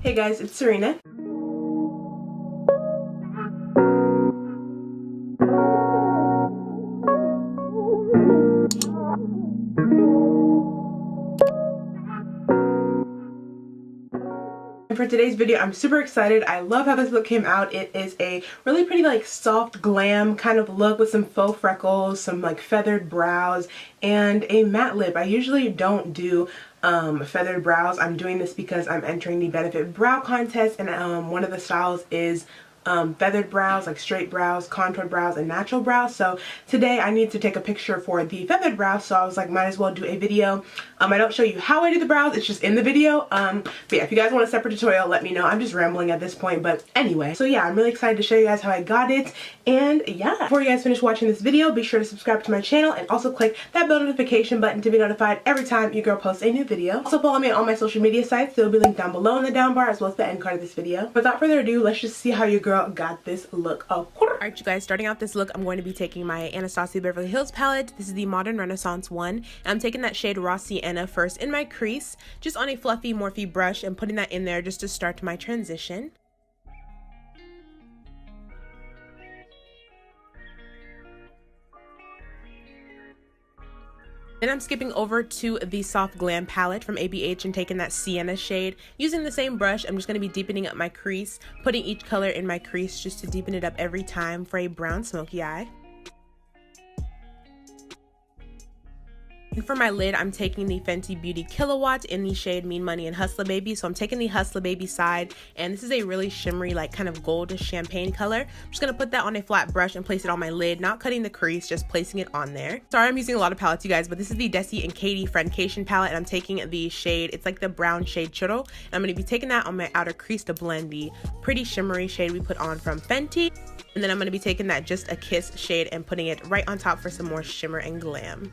Hey guys, it's Serena. For today's video, I'm super excited. I love how this look came out. It is a really pretty like soft glam kind of look with some faux freckles, some like feathered brows, and a matte lip. I usually don't do feathered brows. I'm doing this because I'm entering the Benefit Brow Contest, and one of the styles is feathered brows, like straight brows, contoured brows, and natural brows. So today I need to take a picture for the feathered brows, so I was like, might as well do a video. I don't show you how I do the brows, it's just in the video. But yeah, if you guys want a separate tutorial, let me know. I'm just rambling at this point, but anyway. So yeah, I'm really excited to show you guys how I got it. And yeah, before you guys finish watching this video, be sure to subscribe to my channel and also click that bell notification button to be notified every time your girl posts a new video. Also follow me on all my social media sites. They'll be linked down below in the down bar as well as the end card of this video. Without further ado, let's just see how your girl got this look. Alright you guys, starting out this look, I'm going to be taking my Anastasia Beverly Hills palette. This is the Modern Renaissance one, and I'm taking that shade Raw Sienna first in my crease, just on a fluffy Morphe brush, and putting that in there just to start my transition. Then I'm skipping over to the Soft Glam palette from ABH and taking that Sienna shade. Using the same brush, I'm just going to be deepening up my crease, putting each color in my crease just to deepen it up every time for a brown smoky eye. And for my lid, I'm taking the Fenty Beauty Killawatt in the shade Mean Money and Hustler Baby. So I'm taking the Hustler Baby side, and this is a really shimmery, like kind of goldish champagne color. I'm just going to put that on a flat brush and place it on my lid, not cutting the crease, just placing it on there. Sorry I'm using a lot of palettes, you guys, but this is the Desi and Katy Friendcation palette, and I'm taking the shade, it's like the brown shade Churro, and I'm going to be taking that on my outer crease to blend the pretty shimmery shade we put on from Fenty. And then I'm going to be taking that Just a Kiss shade and putting it right on top for some more shimmer and glam.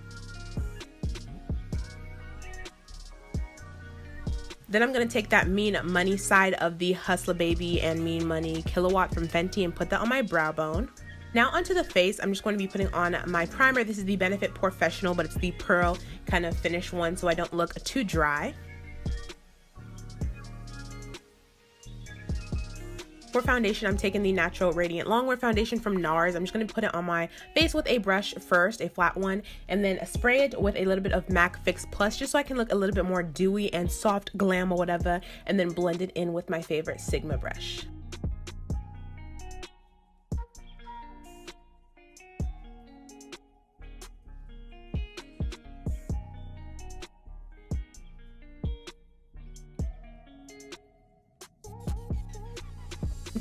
Then I'm going to take that Mean Money side of the Hustler Baby and Mean Money Killawatt from Fenty and put that on my brow bone. Now onto the face, I'm just going to be putting on my primer. This is the Benefit Porefessional, but it's the pearl kind of finish one so I don't look too dry. For foundation, I'm taking the Natural Radiant Longwear Foundation from NARS. I'm just going to put it on my face with a brush first, a flat one, and then spray it with a little bit of MAC Fix Plus just so I can look a little bit more dewy and soft glam or whatever, and then blend it in with my favorite Sigma brush.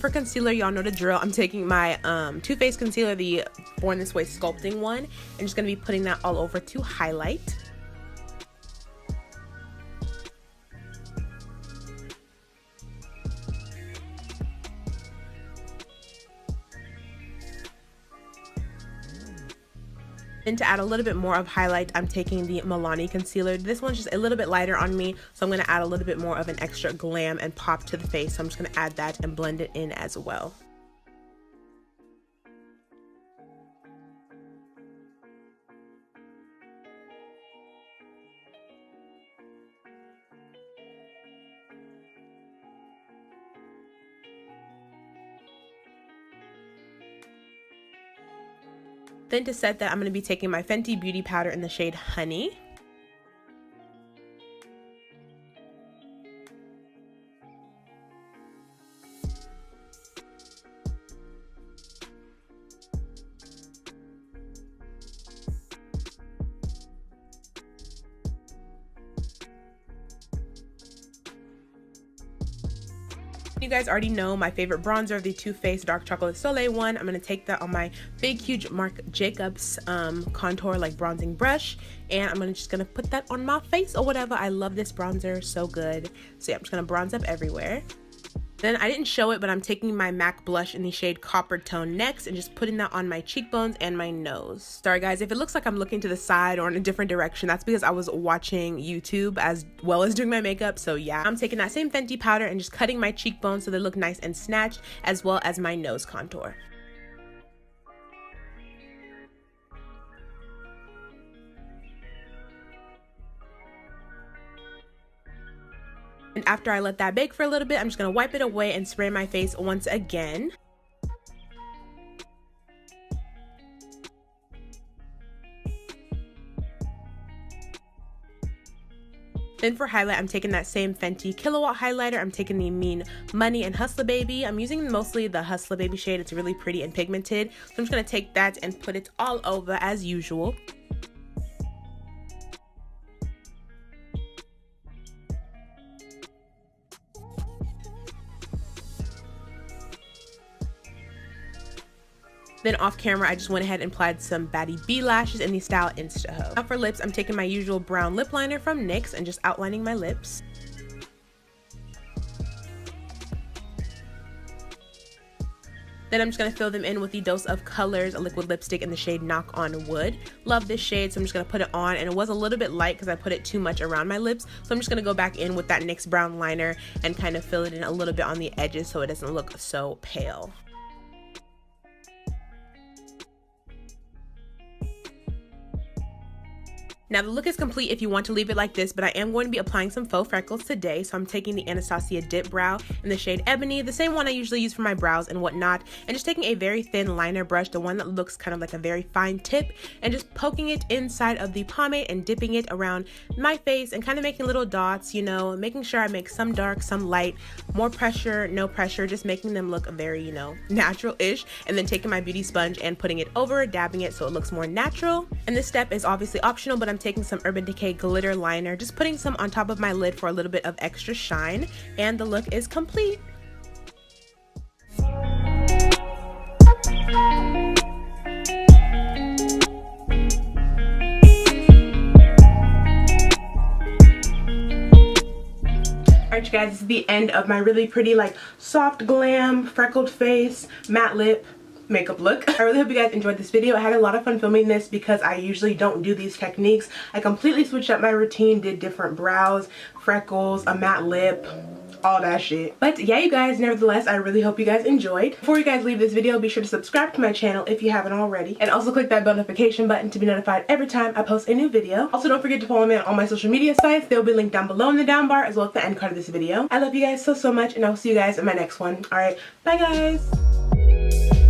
For concealer, y'all know the drill. I'm taking my Too Faced concealer, the Born This Way Sculpting one, and just going to be putting that all over to highlight. Then to add a little bit more of highlight, I'm taking the Milani concealer. This one's just a little bit lighter on me, so I'm going to add a little bit more of an extra glam and pop to the face. So I'm just going to add that and blend it in as well. Then to set that, I'm going to be taking my Fenty Beauty Powder in the shade Honey. You guys already know my favorite bronzer, the Too Faced Dark Chocolate Soleil one. I'm going to take that on my big huge Marc Jacobs contour like bronzing brush, and I'm just going to put that on my face or whatever. I love this bronzer, so good. So yeah, I'm just going to bronze up everywhere. Then I didn't show it, but I'm taking my MAC blush in the shade Copper Tone next and just putting that on my cheekbones and my nose. Sorry guys, if it looks like I'm looking to the side or in a different direction, that's because I was watching YouTube as well as doing my makeup. So yeah, I'm taking that same Fenty powder and just cutting my cheekbones so they look nice and snatched, as well as my nose contour. And after I let that bake for a little bit, I'm just going to wipe it away and spray my face once again. Then for highlight, I'm taking that same Fenty Killawatt highlighter. I'm taking the Mean Money and Hustler Baby. I'm using mostly the Hustler Baby shade. It's really pretty and pigmented. So I'm just going to take that and put it all over as usual. Then off camera, I just went ahead and applied some Batty B lashes in the style Tahoe. Now for lips, I'm taking my usual brown lip liner from NYX and just outlining my lips. Then I'm just going to fill them in with the Dose of Colors, a liquid lipstick in the shade Knock on Wood. Love this shade, so I'm just going to put it on, and it was a little bit light because I put it too much around my lips. So I'm just going to go back in with that NYX brown liner and kind of fill it in a little bit on the edges so it doesn't look so pale. Now the look is complete if you want to leave it like this, but I am going to be applying some faux freckles today. So I'm taking the Anastasia Dip Brow in the shade Ebony, the same one I usually use for my brows and whatnot, and just taking a very thin liner brush, the one that looks kind of like a very fine tip, and just poking it inside of the pomade and dipping it around my face and kind of making little dots, you know, making sure I make some dark, some light, more pressure, no pressure, just making them look very, you know, natural-ish, and then taking my beauty sponge and putting it over, dabbing it so it looks more natural. And this step is obviously optional, but I'm taking some Urban Decay glitter liner, just putting some on top of my lid for a little bit of extra shine, and the look is complete. Alright you guys, this is the end of my really pretty like soft glam, freckled face, matte lip makeup look. I really hope you guys enjoyed this video. I had a lot of fun filming this because I usually don't do these techniques. I completely switched up my routine, did different brows, freckles, a matte lip, all that shit. But yeah, you guys, nevertheless, I really hope you guys enjoyed. Before you guys leave this video, be sure to subscribe to my channel if you haven't already, and also click that bell notification button to be notified every time I post a new video. Also, don't forget to follow me on all my social media sites. They'll be linked down below in the down bar as well as the end card of this video. I love you guys so much, and I'll see you guys in my next one. Alright, bye guys.